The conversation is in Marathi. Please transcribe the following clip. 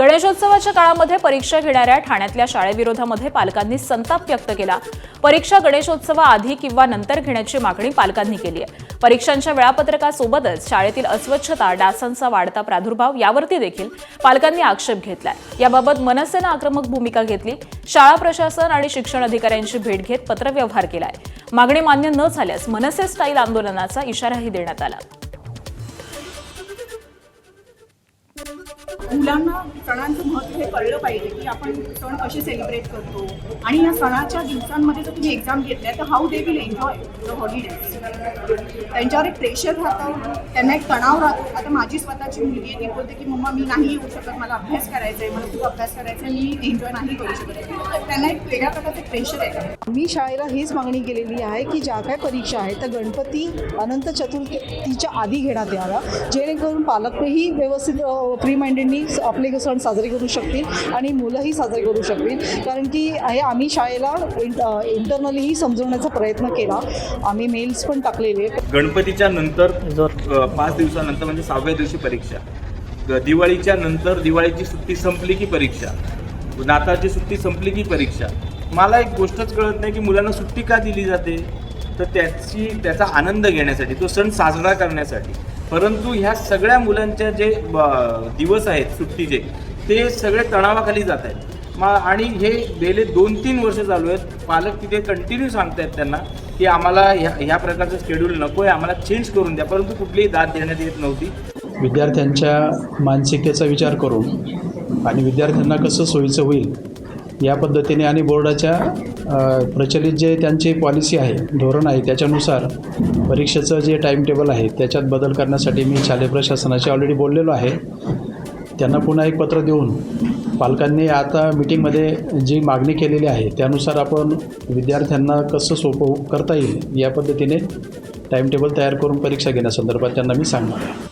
गणेशोत्सवाच्या काळामध्ये परीक्षा घेणाऱ्या ठाण्यातल्या शाळेविरोधामध्ये पालकांनी संताप व्यक्त केला। परीक्षा गणेशोत्सवाआधी किंवा नंतर घेण्याची मागणी पालकांनी केली आहे। परीक्षांच्या वेळापत्रकासोबतच शाळेतील अस्वच्छता, डासांचा वाढता प्रादुर्भाव यावरती देखील पालकांनी आक्षेप घेतलाय। याबाबत मनसेनं आक्रमक भूमिका घेतली। शाळा प्रशासन आणि शिक्षण अधिकाऱ्यांची भेट घेत पत्रव्यवहार केलाय। मागणी मान्य न झाल्यास मनसे स्टाईल आंदोलनाचा इशाराही देण्यात आला। मुलांना सणांचं महत्त्व हे कळलं पाहिजे की आपण सण कसे सेलिब्रेट करतो आणि या सणाच्या दिवसांमध्ये जर तुम्ही एक्झाम घेतल्या तर how they will enjoy the holidays. त्यांच्यावर एक प्रेशर राहतं, त्यांना एक तणाव राहतो। आता माझी स्वतःची मुलगी आहे, ती बोलते की मम्मा मी नाही येऊ शकत, मला अभ्यास करायचा आहे, मला खूप अभ्यास करायचा आहे, मी एन्जॉय नाही करू शकत। त्यांना एक वेगळ्या प्रकारचं प्रेशर येतं। मी शाळेला हीच मागणी केलेली आहे की ज्या काय परीक्षा आहेत त्या गणपती अनंत चतुर्थीच्या आधी घेण्यात याव्या, जेणेकरून पालकही व्यवस्थित फ्री माइंडेडनी आपले सण साजरे करू शकतील आणि मुलंही साजरे करू शकतील। कारण की हे आम्ही शाळेला इंटरनलीही समजवण्याचा प्रयत्न केला, आम्ही मेल्स पण टाकलेले। गणपतीच्या नंतर 5 दिवसानंतर म्हणजे 6व्या दिवशी परीक्षा, दिवाळीच्या नंतर दिवाळीची सुट्टी संपली की परीक्षा, नाताळची सुट्टी संपली की परीक्षा। मला एक गोष्टच कळत नाही की मुलांना सुट्टी का दिली जाते, तर त्याचा आनंद घेण्यासाठी, तो सण साजरा करण्यासाठी। परंतु ह्या सगळ्या मुलांच्या जे दिवस आहेत सुट्टीचे, ते सगळे तणावाखाली जात आहेत। आणि हे गेले 2-3 वर्ष चालू आहेत। पालक तिथे कंटिन्यू सांगतायत त्यांना की आम्हाला ह्या प्रकारचं शेड्यूल नको आहे, आम्हाला चेंज करून द्या, परंतु कुठलीही दाद देण्यात येत नव्हती। विद्यार्थ्यांच्या मानसिकतेचा विचार करून आणि विद्यार्थ्यांना कसं सोयीचं होईल या पद्धतीने आणि बोर्डाच्या प्रचलित जे त्यांची पॉलिसी आहे, धोरण आहे, त्याच्यानुसार परीक्षेचं जे टाईम टेबल आहे त्याच्यात बदल करण्यासाठी मी शालेय प्रशासनाशी ऑलरेडी बोललेलो आहे। त्यांना पुन्हा एक पत्र देऊन पालकांनी आता मीटिंगमध्ये जी मागणी केलेली आहे त्यानुसार आपण विद्यार्थ्यांना कसं सोपं करता येईल या पद्धतीने टाईम टेबल तयार करून परीक्षा घेण्यासंदर्भात त्यांना मी सांगणार आहे।